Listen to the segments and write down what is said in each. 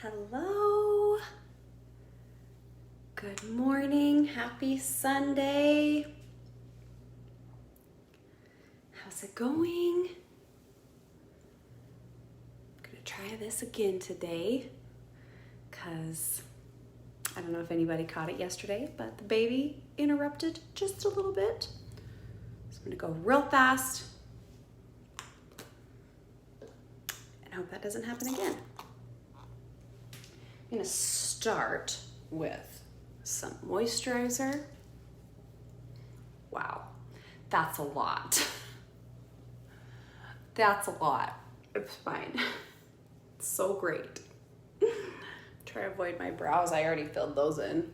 Hello. Good morning. Happy Sunday. How's it going? I'm gonna try this again today because I don't know if anybody caught it yesterday, but the baby interrupted just a little bit. So I'm gonna go real fast and hope that doesn't happen again. I'm gonna start with some moisturizer. Wow, that's a lot. That's a lot. It's fine. It's so great. Try to avoid my brows. I already filled those in.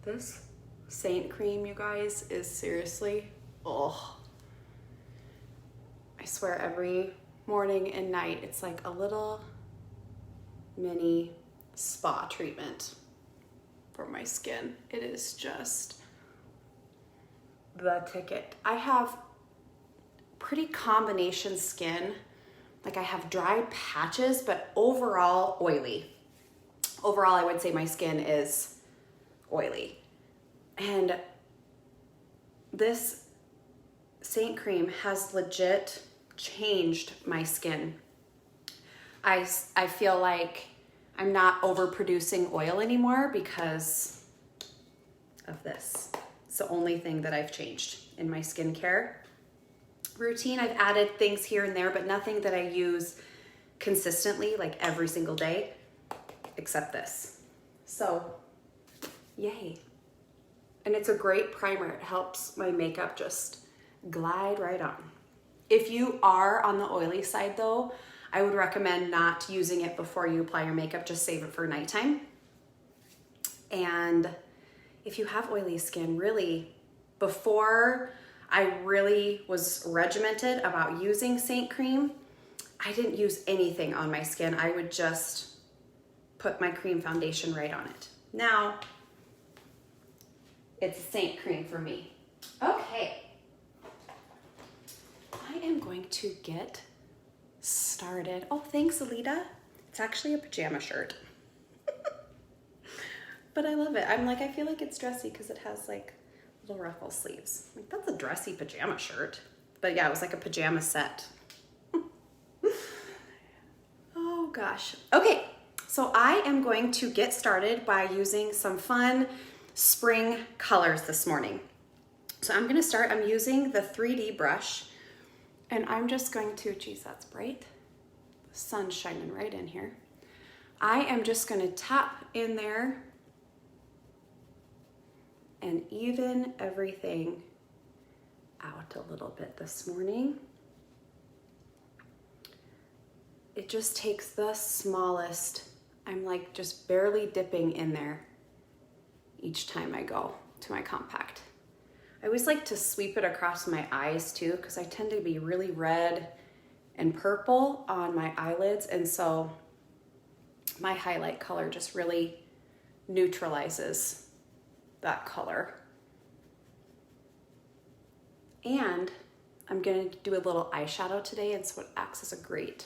This Saint cream, you guys, is seriously, oh. I swear every morning and night, it's like a little mini spa treatment for my skin. It is just the ticket. I have pretty combination skin. Like I have dry patches, but overall oily. Overall, I would say my skin is oily. And this Saint cream has legit changed my skin. I feel like I'm not overproducing oil anymore because of this. It's the only thing that I've changed in my skincare routine. I've added things here and there, but nothing that I use consistently, like every single day, except this. So, yay. And it's a great primer. It helps my makeup just glide right on. If you are on the oily side though, I would recommend not using it before you apply your makeup. Just save it for nighttime. And if you have oily skin, really, before I really was regimented about using Saint cream, I didn't use anything on my skin. I would just put my cream foundation right on it. Now, it's a Saint cream for me. Okay. I am going to get started. Oh, thanks, Alita. It's actually a pajama shirt. But I love it. I feel like it's dressy because it has like little ruffle sleeves. Like, that's a dressy pajama shirt. But yeah, it was like a pajama set. Oh gosh. Okay, so I am going to get started by using some fun spring colors this morning. So I'm gonna start, I'm using the 3D brush. And I'm just going to, geez, that's bright. The sun's shining right in here. I am just gonna tap in there and even everything out a little bit this morning. It just takes the smallest, I'm like just barely dipping in there each time I go to my compact. I always like to sweep it across my eyes too, because I tend to be really red and purple on my eyelids, and so my highlight color just really neutralizes that color. And I'm gonna do a little eyeshadow today, and so it acts as a great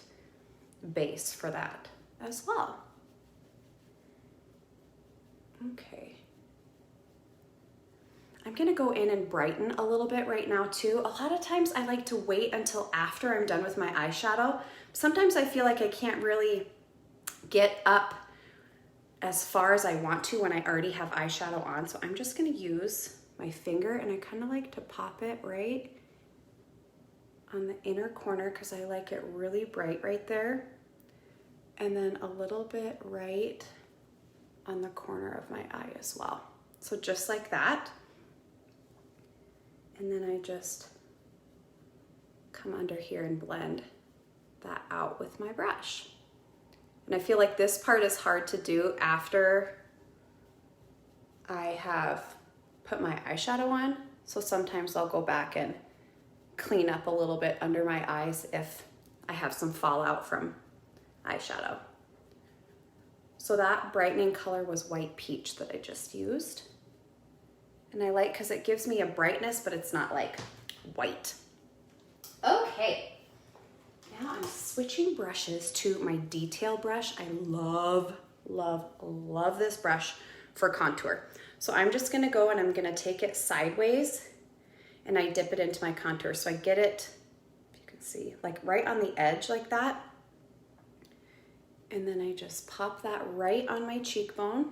base for that as well. Okay. I'm gonna go in and brighten a little bit right now too. A lot of times I like to wait until after I'm done with my eyeshadow. Sometimes I feel like I can't really get up as far as I want to when I already have eyeshadow on. So I'm just gonna use my finger, and I kind of like to pop it right on the inner corner because I like it really bright right there. And then a little bit right on the corner of my eye as well. So just like that. And then I just come under here and blend that out with my brush. And I feel like this part is hard to do after I have put my eyeshadow on. So sometimes I'll go back and clean up a little bit under my eyes if I have some fallout from eyeshadow. So that brightening color was White Peach that I just used. And I like because it gives me a brightness, but it's not like white. Okay, now I'm switching brushes to my detail brush. I love, love, love this brush for contour. So I'm just gonna go and I'm gonna take it sideways and I dip it into my contour. So I get it, if you can see, like right on the edge like that. And then I just pop that right on my cheekbone.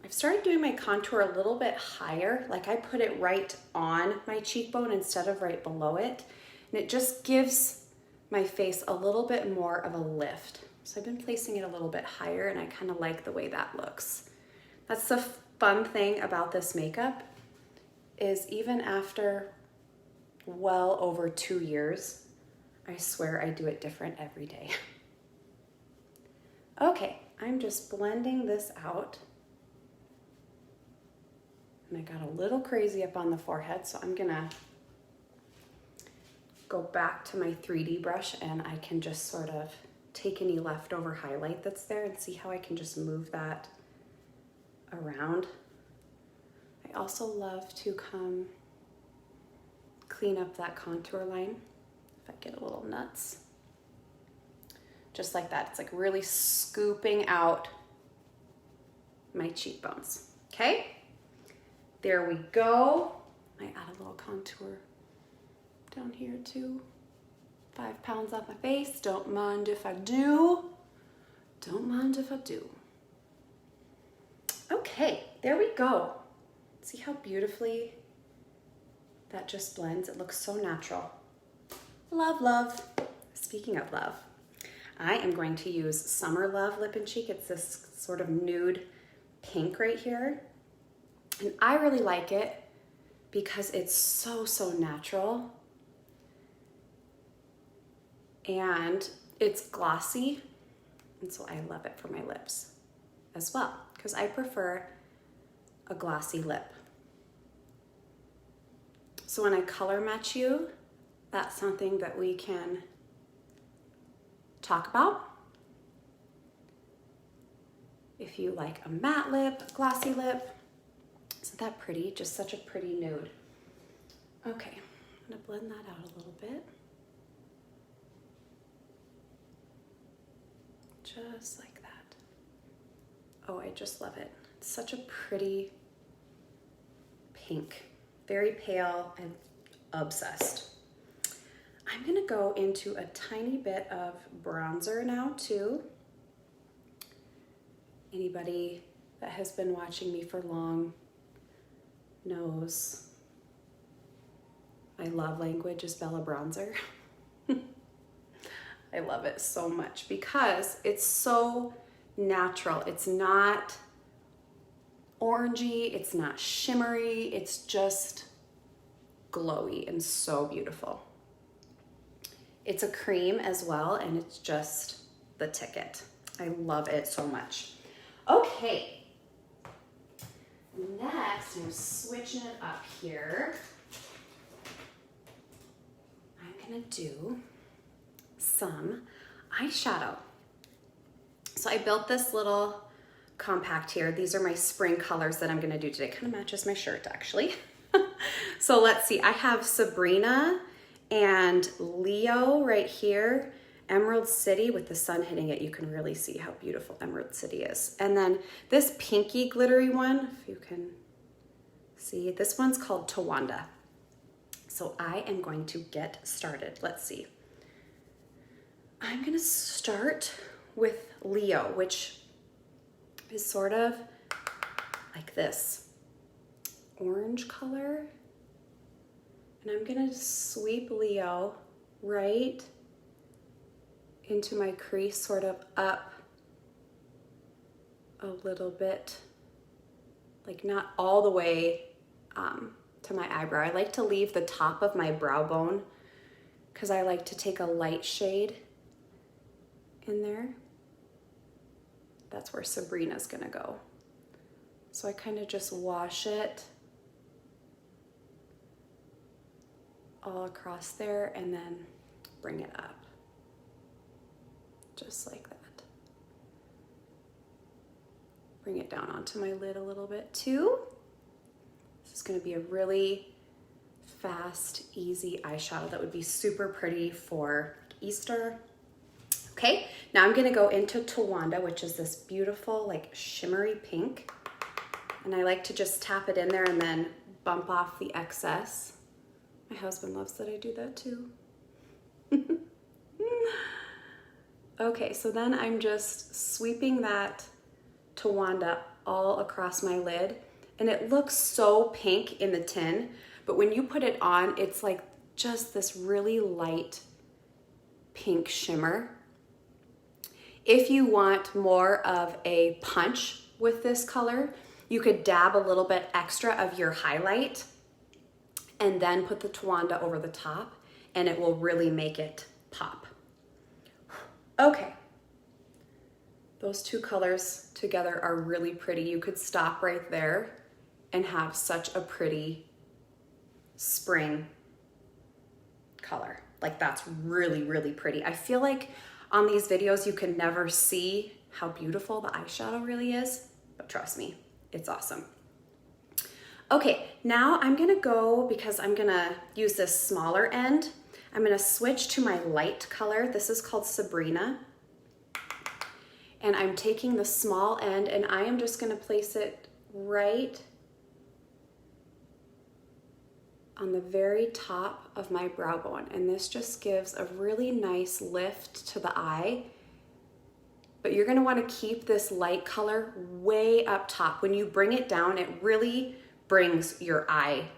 I've started doing my contour a little bit higher, like I put it right on my cheekbone instead of right below it. And it just gives my face a little bit more of a lift. So I've been placing it a little bit higher and I kind of like the way that looks. That's the fun thing about this makeup is even after well over 2 years, I swear I do it different every day. Okay, I'm just blending this out. And I got a little crazy up on the forehead, so I'm gonna go back to my 3D brush and I can just sort of take any leftover highlight that's there and see how I can just move that around. I also love to come clean up that contour line if I get a little nuts. Just like that. It's like really scooping out my cheekbones. Okay? There we go. I add a little contour down here too. 5 pounds off my face. Don't mind if I do. Don't mind if I do. Okay, there we go. See how beautifully that just blends? It looks so natural. Love, love. Speaking of love, I am going to use Summer Love Lip and Cheek. It's this sort of nude pink right here. And I really like it because it's so, so natural. And it's glossy. And so I love it for my lips as well, because I prefer a glossy lip. So when I color match you, that's something that we can talk about. If you like a matte lip, glossy lip, isn't that pretty? Just such a pretty nude. Okay, I'm gonna blend that out a little bit. Just like that. Oh, I just love it. It's such a pretty pink, very pale and obsessed. I'm gonna go into a tiny bit of bronzer now too. Anybody that has been watching me for long knows my love language is Bella Bronzer. I love it so much because it's so natural. It's not orangey, it's not shimmery, it's just glowy and so beautiful. It's a cream as well, and it's just the ticket. I love it so much. Okay, next I'm switching it up here. I'm gonna do some eyeshadow. So I built this little compact here. These are my spring colors that I'm gonna do today. Kind of matches my shirt actually. So let's see, I have Sabrina and Leo right here. Emerald City with the sun hitting it. You can really see how beautiful Emerald City is. And then this pinky glittery one, if you can see, this one's called Tawanda. So I am going to get started. Let's see. I'm gonna start with Leo, which is sort of like this orange color. And I'm gonna sweep Leo right into my crease, sort of up a little bit, like not all the way to my eyebrow. I like to leave the top of my brow bone because I like to take a light shade in there. That's where Sabrina's gonna go. So I kind of just wash it all across there and then bring it up. Just like that. Bring it down onto my lid a little bit too. This is gonna be a really fast, easy eyeshadow that would be super pretty for Easter. Okay, now I'm gonna go into Towanda, which is this beautiful, like shimmery pink. And I like to just tap it in there and then bump off the excess. My husband loves that I do that too. Okay, so then I'm just sweeping that Towanda all across my lid, and it looks so pink in the tin, but when you put it on, it's like just this really light pink shimmer. If you want more of a punch with this color, you could dab a little bit extra of your highlight and then put the Towanda over the top, and it will really make it pop. Okay, those two colors together are really pretty. You could stop right there and have such a pretty spring color. Like that's really, really pretty. I feel like on these videos you can never see how beautiful the eyeshadow really is, but trust me, it's awesome. Okay, now I'm gonna go, because I'm gonna use this smaller end, I'm gonna switch to my light color. This is called Sabrina. And I'm taking the small end and I am just gonna place it right on the very top of my brow bone. And this just gives a really nice lift to the eye. But you're gonna wanna keep this light color way up top. When you bring it down, it really brings your eye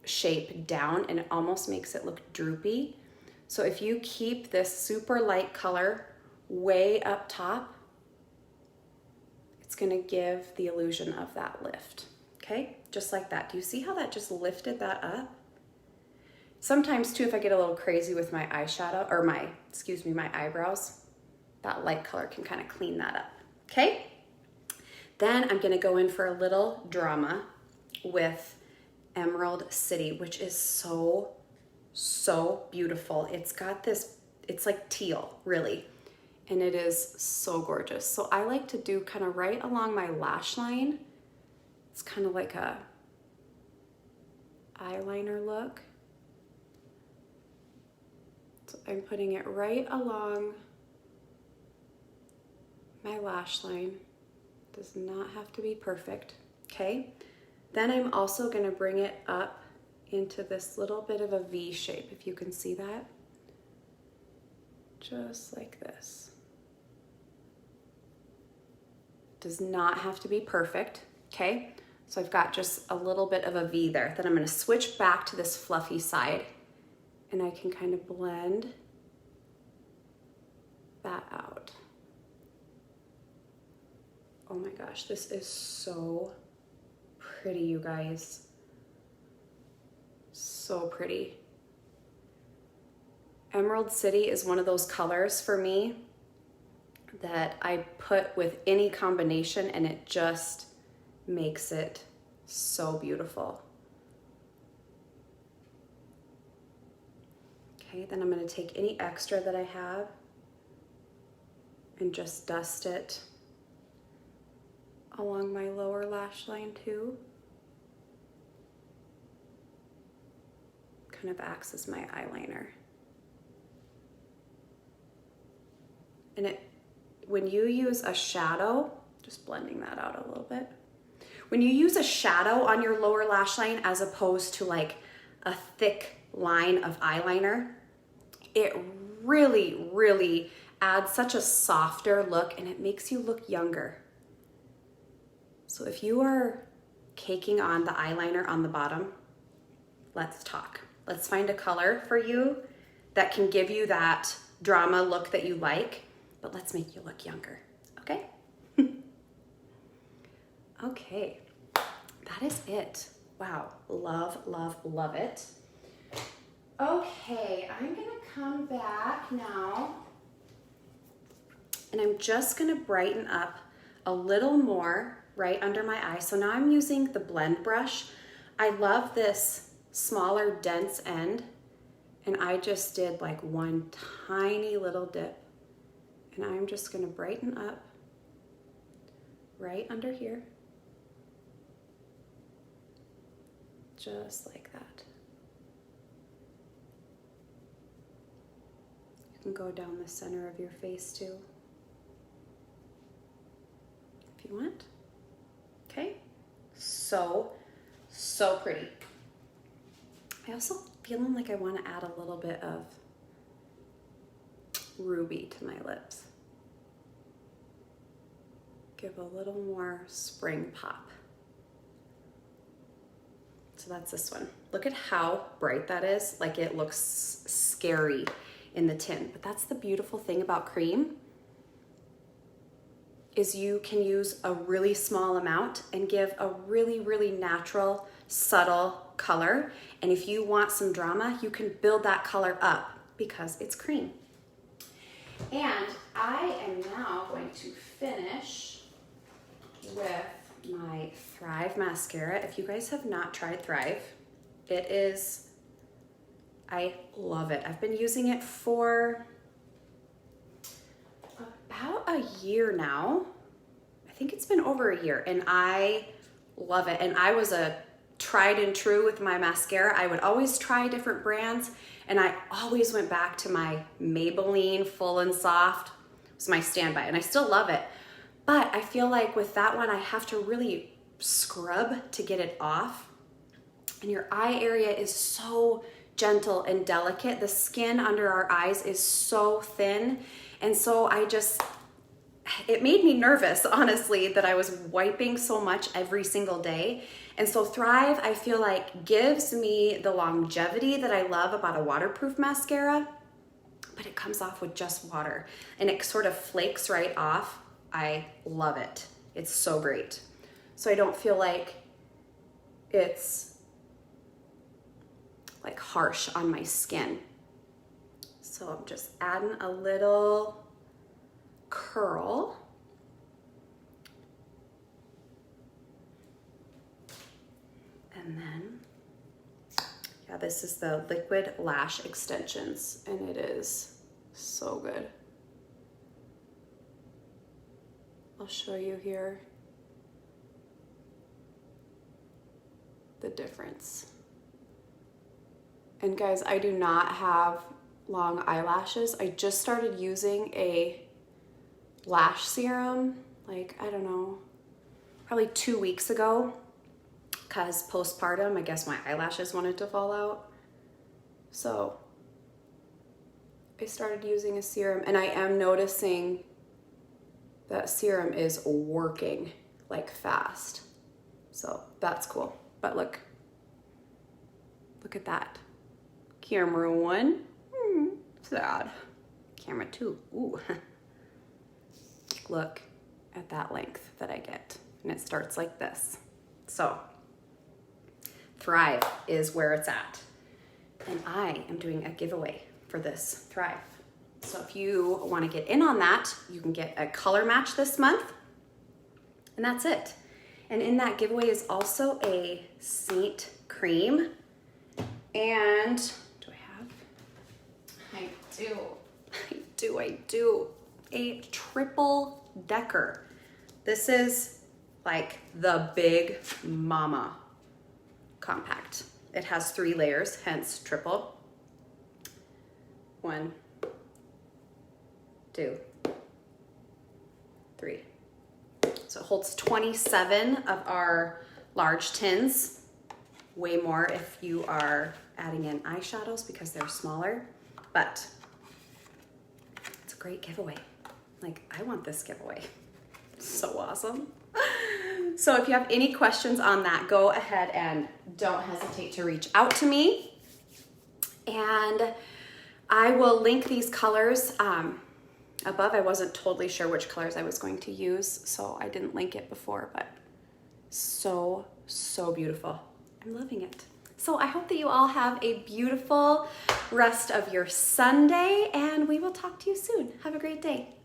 shape down and it almost makes it look droopy. So if you keep this super light color way up top, it's gonna give the illusion of that lift, okay? Just like that. Do you see how that just lifted that up? Sometimes too, if I get a little crazy with my eyeshadow, or my eyebrows, that light color can kind of clean that up, okay? Then I'm gonna go in for a little drama with Emerald City, which is so beautiful. It's got this, it's like teal, really, and it is so gorgeous. So I like to do kind of right along my lash line. It's kind of like a eyeliner look. So I'm putting it right along my lash line. Does not have to be perfect, okay? Then I'm also gonna bring it up into this little bit of a V shape, if you can see that. Just like this. Does not have to be perfect, okay? So I've got just a little bit of a V there. Then I'm gonna switch back to this fluffy side and I can kind of blend that out. Oh my gosh, this is so pretty, you guys. So pretty. Emerald City is one of those colors for me that I put with any combination and it just makes it so beautiful. Okay, then I'm going to take any extra that I have and just dust it along my lower lash line too. Kind of acts as my eyeliner. And when you use a shadow, just blending that out a little bit. When you use a shadow on your lower lash line as opposed to like a thick line of eyeliner, it really adds such a softer look and it makes you look younger. So if you are caking on the eyeliner on the bottom, let's talk. Let's find a color for you that can give you that drama look that you like, but let's make you look younger, okay? Okay, that is it. Wow, love it. Okay, I'm gonna come back now and I'm just gonna brighten up a little more right under my eye. So now I'm using the blend brush. I love this smaller dense end and I just did like one tiny little dip and I'm just gonna brighten up right under here, just like that. You can go down the center of your face too, if you want. Okay, so pretty. I also feeling like I want to add a little bit of ruby to my lips. Give a little more spring pop. So that's this one. Look at how bright that is. Like it looks scary in the tin, but that's the beautiful thing about cream is you can use a really small amount and give a really, really natural, subtle color. And if you want some drama, you can build that color up because it's cream. And I am now going to finish with my Thrive mascara. If you guys have not tried Thrive, I love it. I've been using it for about a year now. I think it's been over a year and I love it. And I was a tried and true with my mascara. I would always try different brands and I always went back to my Maybelline Full and Soft. It was my standby and I still love it. But I feel like with that one, I have to really scrub to get it off. And your eye area is so gentle and delicate. The skin under our eyes is so thin. And so it made me nervous, honestly, that I was wiping so much every single day. And so Thrive, I feel like gives me the longevity that I love about a waterproof mascara, but it comes off with just water and it sort of flakes right off. I love it. It's so great. So I don't feel like it's like harsh on my skin. So I'm just adding a little curl. And then, yeah, this is the Liquid Lash Extensions and it is so good. I'll show you here the difference. And guys, I do not have long eyelashes. I just started using a lash serum, like, I don't know, probably 2 weeks ago, because postpartum, I guess my eyelashes wanted to fall out. So I started using a serum and I am noticing that serum is working like fast. So that's cool. But look at that. Camera 1, sad. Camera 2, ooh. Look at that length that I get. And it starts like this. So Thrive is where it's at. And I am doing a giveaway for this Thrive. So if you want to get in on that, you can get a color match this month. And that's it. And in that giveaway is also a Saint cream. And do I have? I do. A triple decker. This is like the big mama compact. It has 3 layers, hence triple. 1, 2, 3. So it holds 27 of our large tins. Way more if you are adding in eyeshadows because they're smaller, but it's a great giveaway. Like, I want this giveaway. So awesome. So if you have any questions on that, go ahead and don't hesitate to reach out to me. And I will link these colors above. I wasn't totally sure which colors I was going to use, so I didn't link it before, but so beautiful. I'm loving it. So I hope that you all have a beautiful rest of your Sunday, and we will talk to you soon. Have a great day.